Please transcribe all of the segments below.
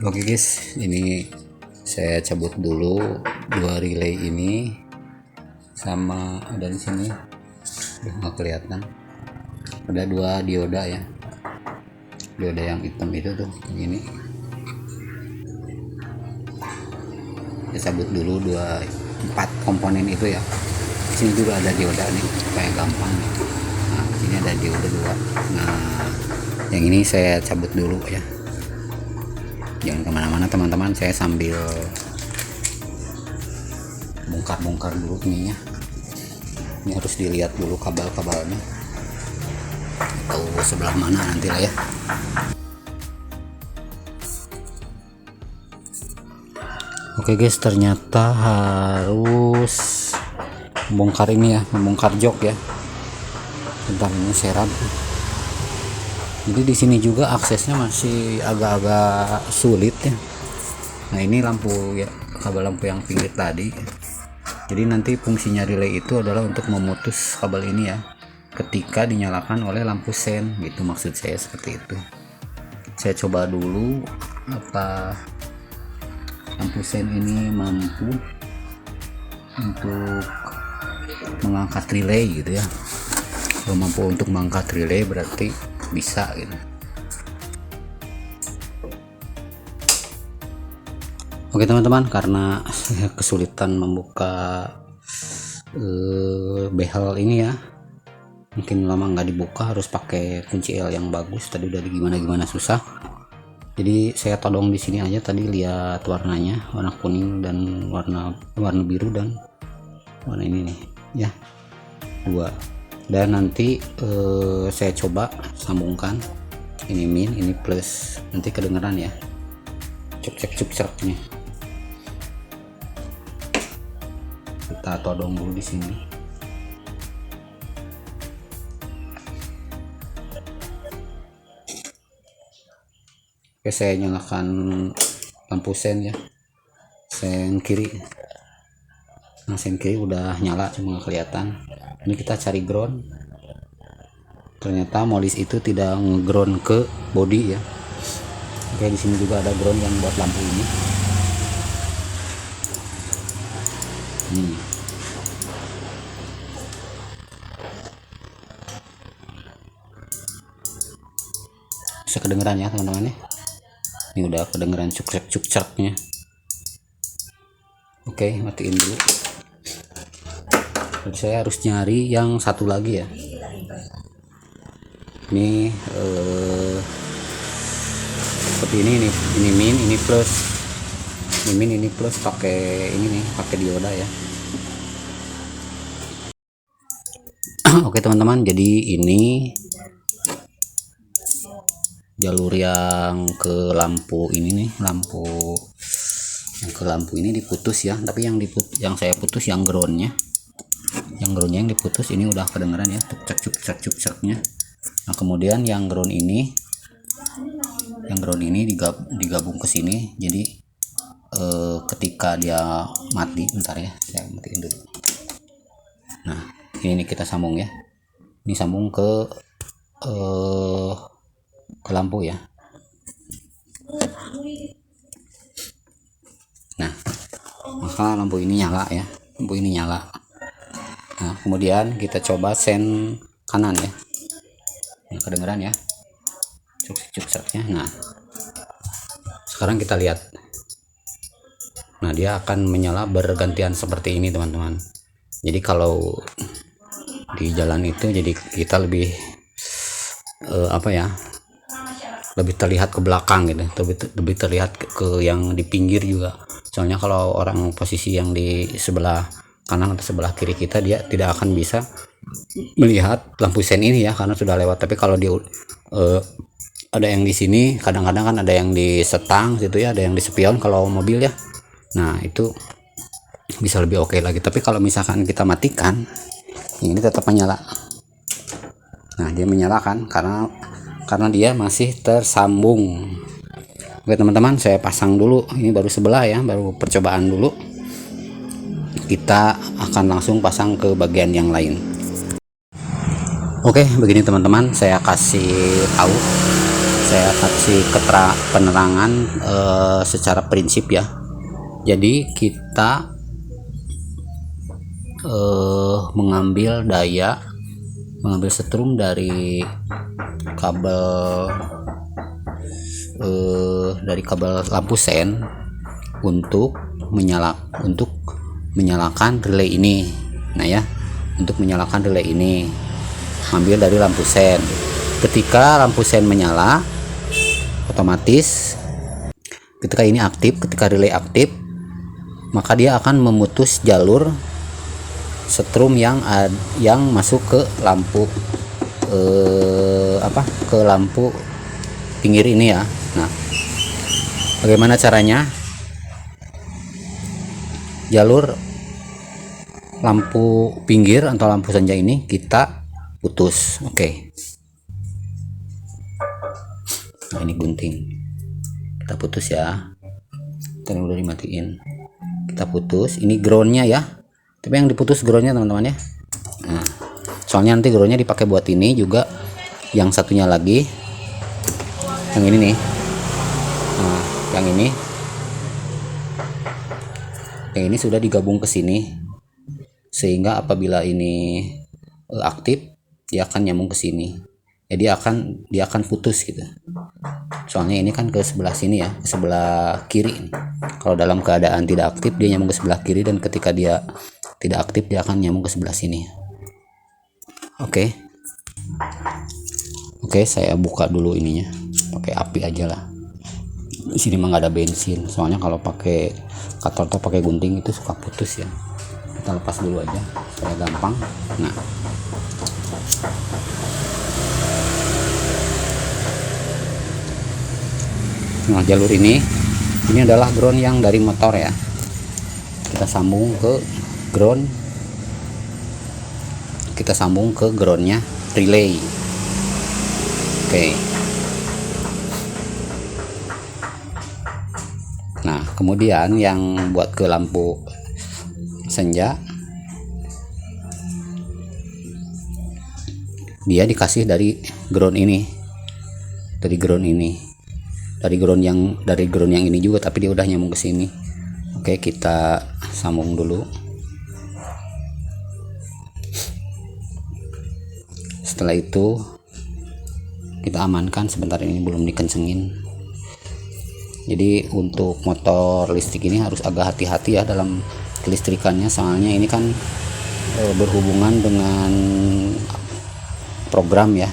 Oke guys, ini saya cabut dulu dua relay ini, sama ada di sini udah nggak kelihatan, ada dua dioda ya, dioda yang hitam itu tuh ini. Saya cabut dulu empat komponen itu ya. Di sini juga ada dioda nih supaya gampang. Nah, ini ada dioda dua. Nah, yang ini saya cabut dulu ya. Jangan kemana-mana teman-teman, saya sambil bongkar-bongkar dulu ininya. Ini harus dilihat dulu kabel-kabelnya, tahu sebelah mana nanti lah ya. Oke guys, ternyata harus membongkar ini ya, membongkar jok ya. Bentar, ini serab. Jadi di sini juga aksesnya masih agak-agak sulit ya. Nah, ini lampu ya, kabel lampu yang pinggir tadi. Jadi nanti fungsinya relay itu adalah untuk memutus kabel ini ya, ketika dinyalakan oleh lampu sen, gitu maksud saya, seperti itu. Saya coba dulu apa lampu sen ini mampu untuk mengangkat relay gitu ya. Kalau mampu untuk mengangkat relay berarti bisa gitu. Oke teman-teman, karena saya kesulitan membuka behel ini ya, mungkin lama nggak dibuka, harus pakai kunci L yang bagus. Tadi udah gimana susah, jadi saya todong di sini aja. Tadi lihat warnanya, warna kuning dan warna biru dan warna ini nih ya, dua. Dan nanti saya coba sambungkan ini min, ini plus, nanti kedengeran ya cuk nih. Kita todong dulu di sini. Oke, saya nyalakan lampu sen ya, sen kiri. Nah, sen kiri udah nyala, cuma nggak kelihatan. Ini kita cari ground. Ternyata molis itu tidak ngeground ke body ya. Oke, di sini juga ada ground yang buat lampu ini. Bisa kedengeran ya teman-teman ya. Ini udah kedengeran cuk-caknya. Oke, matiin dulu. Jadi saya harus nyari yang satu lagi ya. Ini seperti ini min, ini plus, ini min, ini plus, pakai ini nih, pakai dioda ya. Oke teman-teman, jadi ini jalur yang ke lampu ini nih, lampu yang ke lampu ini diputus ya. Tapi yang saya putus yang groundnya, yang diputus. Ini udah kedengeran ya, cuk-caknya. Nah, kemudian yang ground ini digabung ke sini. Jadi ketika dia mati, bentar ya, saya matiin dulu. Nah, ini kita sambung ya. Ini sambung ke lampu ya. Nah, maka lampu ini nyala ya, lampu ini nyala. Nah, kemudian kita coba sen kanan ya. Nah, kedengeran ya cuk-caknya. Nah, sekarang kita lihat. Nah, dia akan menyala bergantian seperti ini teman-teman. Jadi kalau di jalan itu, jadi kita lebih lebih terlihat ke belakang gitu, lebih terlihat ke yang di pinggir juga. Soalnya kalau orang posisi yang di sebelah kanan atau sebelah kiri kita, dia tidak akan bisa melihat lampu sen ini ya, karena sudah lewat. Tapi kalau dia ada yang di sini, kadang-kadang kan ada yang di setang gitu ya, ada yang di spion kalau mobil ya. Nah, itu bisa lebih oke lagi. Tapi kalau misalkan kita matikan, ini tetap menyala. Nah, dia menyalakan karena dia masih tersambung. Oke teman-teman, saya pasang dulu. Ini baru sebelah ya, baru percobaan dulu. Kita akan langsung pasang ke bagian yang lain. Oke, begini teman-teman, saya kasih tahu saya kasih penerangan secara prinsip ya. Jadi kita mengambil setrum dari kabel lampu sen untuk menyalakan relay ini. Nah ya, untuk menyalakan relay ini ambil dari lampu sen. Ketika lampu sen menyala, otomatis ketika ini aktif, ketika relay aktif, maka dia akan memutus jalur setrum yang masuk ke lampu ke lampu pinggir ini ya. Nah, bagaimana caranya? Jalur lampu pinggir atau lampu senja ini kita putus. Oke. Nah, ini gunting. Kita putus ya. Tadi udah dimatiin. Kita putus. Ini groundnya ya. Tapi yang diputus groundnya teman-teman ya. Nah, soalnya nanti groundnya dipakai buat ini juga. Yang satunya lagi, yang ini nih. Nah, yang ini sudah digabung ke sini, sehingga apabila ini aktif, dia akan nyambung ke sini. Jadi dia akan putus gitu. Soalnya ini kan ke sebelah sini ya, ke sebelah kiri. Kalau dalam keadaan tidak aktif, dia nyambung ke sebelah kiri, dan ketika dia tidak aktif, dia akan nyambung ke sebelah sini. Oke, saya buka dulu ininya, pakai api aja lah. Di sini mah nggak ada bensin, soalnya kalau pakai cutter atau pakai gunting itu suka putus ya. Kita lepas dulu aja supaya gampang. Nah, jalur ini adalah ground yang dari motor ya. Kita sambung ke ground, kita sambung ke groundnya relay. Oke. Nah, kemudian yang buat ke lampu senja, dia dikasih dari ground ini, dari ground yang ini juga, tapi dia udah nyambung ke sini. Oke, kita sambung dulu. Setelah itu kita amankan sebentar, ini belum dikencengin. Jadi untuk motor listrik ini harus agak hati-hati ya dalam kelistrikannya, soalnya ini kan berhubungan dengan program ya,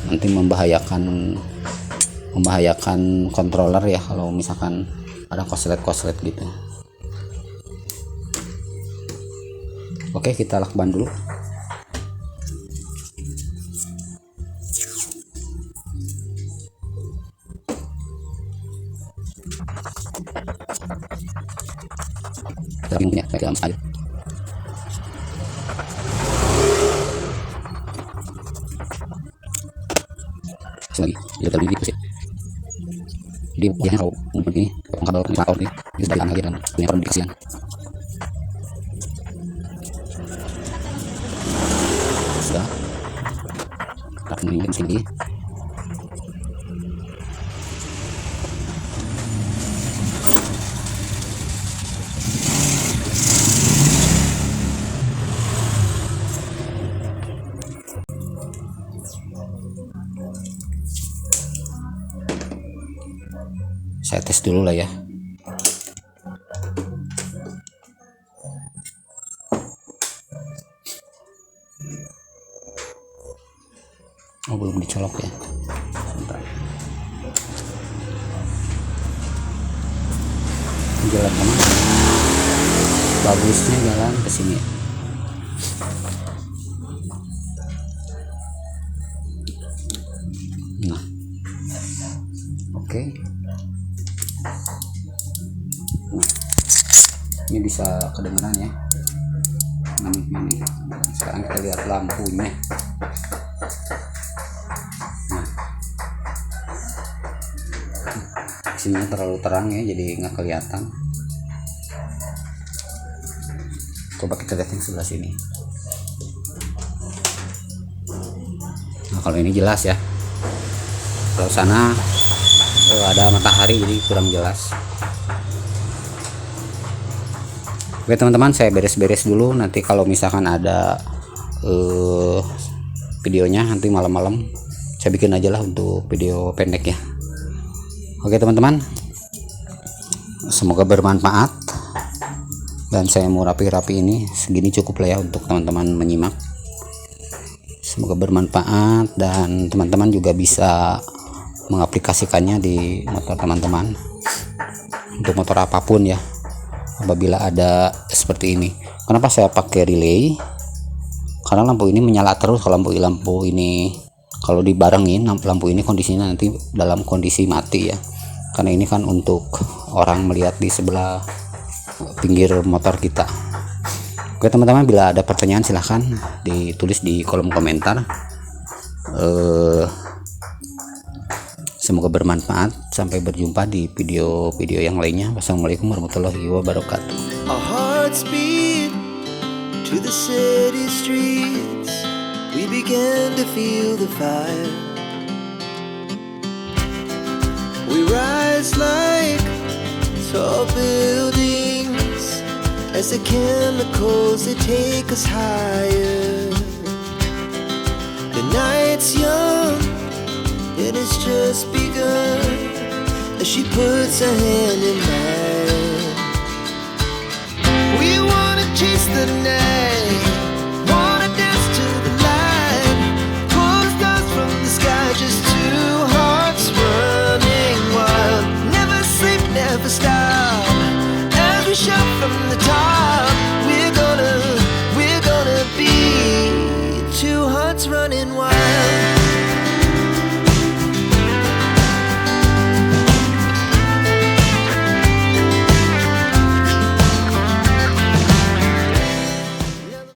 nanti membahayakan controller ya kalau misalkan ada koslet gitu. Oke, kita lakban dulu. Tapi punya dalam air. Lagi dia tadi di sini. Jadi dia kalau ini kabel motor ini itu dari anak dan punya komunikasian. Sudah. Tak mungkin sini. Saya tes dulu lah ya. Oh, belum dicolok ya. Sebentar. Jalan kemana? Bagusnya jalan ke sini. Nah, oke. Ini bisa kedengeran ya. Ini. Sekarang kita lihat lampunya. Nah, sini terlalu terang ya, jadi nggak kelihatan. Coba kita lihat yang sebelah sini. Nah, kalau ini jelas ya. Kalau sana ada matahari jadi kurang jelas. Oke teman-teman, saya beres-beres dulu. Nanti kalau misalkan ada videonya nanti malam-malam saya bikin aja lah untuk video pendek ya. Oke teman-teman, semoga bermanfaat. Dan saya mau rapi-rapi ini, segini cukup lah ya untuk teman-teman menyimak. Semoga bermanfaat dan teman-teman juga bisa mengaplikasikannya di motor teman-teman, untuk motor apapun ya. Apabila ada seperti ini, kenapa saya pakai relay? Karena lampu ini menyala terus. Kalau lampu ini kalau dibarengin, lampu ini kondisinya nanti dalam kondisi mati ya, karena ini kan untuk orang melihat di sebelah pinggir motor kita. Oke teman-teman, bila ada pertanyaan silahkan ditulis di kolom komentar. Semoga bermanfaat. Sampai berjumpa di video-video yang lainnya. Wassalamualaikum warahmatullahi wabarakatuh. Our hearts beat to the city streets. We began to feel the fire. We rise like tall buildings as the chemicals, they take us higher. The night's young, it has just begun as she puts her hand in mine.